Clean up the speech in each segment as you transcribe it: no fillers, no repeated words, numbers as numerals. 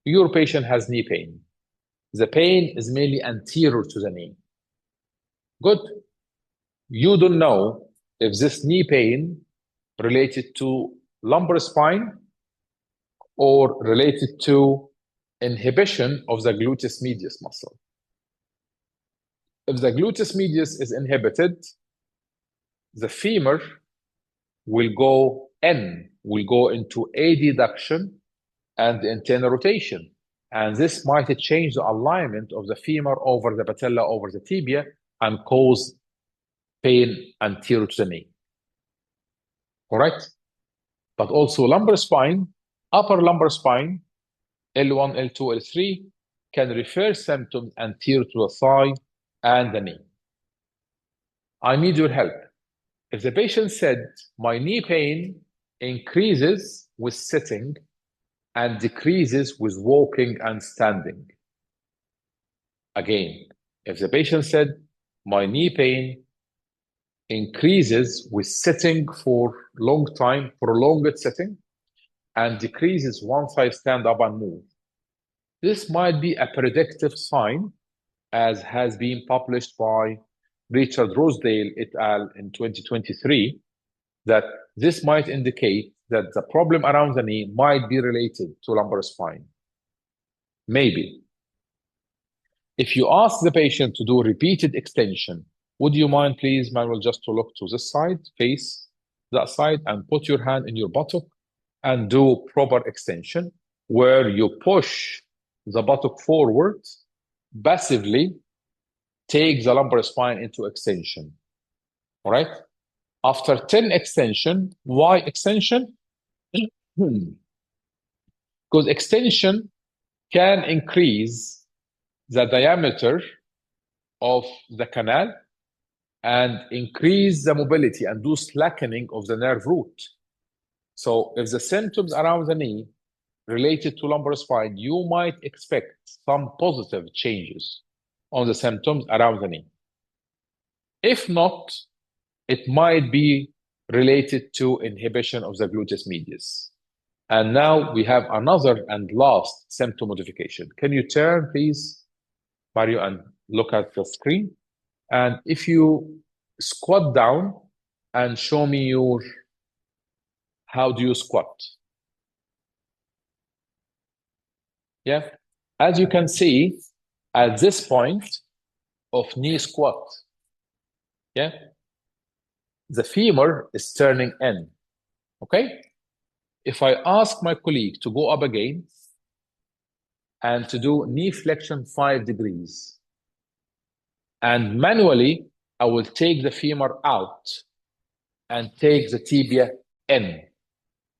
Your patient has knee pain. The pain is mainly anterior to the knee. Good. You don't know if this knee pain related to lumbar spine or related to inhibition of the gluteus medius muscle. If the gluteus medius is inhibited, the femur will go into adduction and internal rotation. And this might change the alignment of the femur over the patella, over the tibia, and cause pain anterior to the knee. All right? But also lumbar spine, upper lumbar spine, L1, L2, L3, can refer symptoms anterior to the thigh and the knee. I need your help. If the patient said, my knee pain increases with sitting and decreases with walking and standing. Again, if the patient said, my knee pain increases with sitting for long time, prolonged sitting, and decreases once I stand up and move. This might be a predictive sign, as has been published by Richard Rosedale et al. In 2023, that this might indicate that the problem around the knee might be related to lumbar spine. Maybe. If you ask the patient to do repeated extension, would you mind, please, Manuel, just to look to this side, face that side, and put your hand in your buttock and do proper extension, where you push the buttock forward, passively take the lumbar spine into extension. All right? After 10 extension, why extension? Because extension can increase the diameter of the canal and increase the mobility and do slackening of the nerve root. So if the symptoms around the knee related to lumbar spine, you might expect some positive changes on the symptoms around the knee. If not, it might be related to inhibition of the gluteus medius. And now we have another and last symptom modification. Can you turn, please, Mario, and look at the screen? And if you squat down and show me how do you squat? Yeah, as you can see, at this point of knee squat, yeah, the femur is turning in, okay? If I ask my colleague to go up again and to do knee flexion 5 degrees, and manually, I will take the femur out and take the tibia in.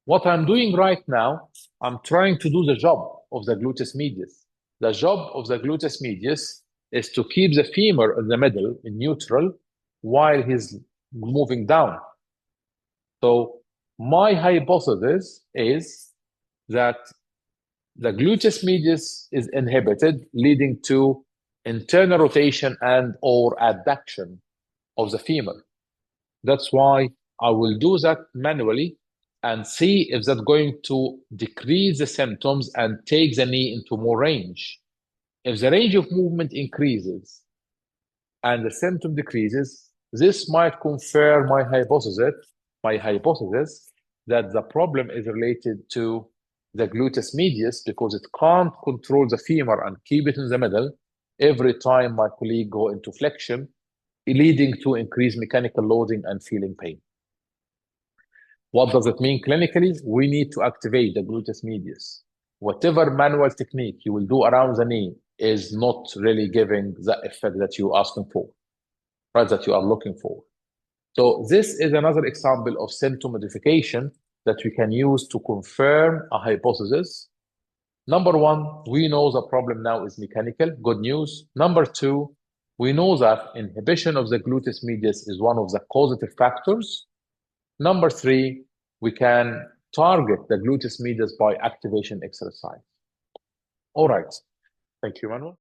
What I'm doing right now, I'm trying to do the job of the gluteus medius. The job of the gluteus medius is to keep the femur in the middle, in neutral, while he's moving down. So my hypothesis is that the gluteus medius is inhibited, leading to internal rotation and or adduction of the femur. That's why I will do that manually and see if that's going to decrease the symptoms and take the knee into more range. If the range of movement increases and the symptom decreases, this might confirm my hypothesis that the problem is related to the gluteus medius, because it can't control the femur and keep it in the middle every time my colleague go into flexion, leading to increased mechanical loading and feeling pain. What does it mean clinically? We need to activate the gluteus medius. Whatever manual technique you will do around the knee is not really giving the effect that you're asking for, right, that you are looking for. So this is another example of symptom modification that we can use to confirm a hypothesis. Number one, we know the problem now is mechanical. Good news. Number two, we know that inhibition of the gluteus medius is one of the causative factors. Number three, we can target the gluteus medius by activation exercise. All right. Thank you, Manuel.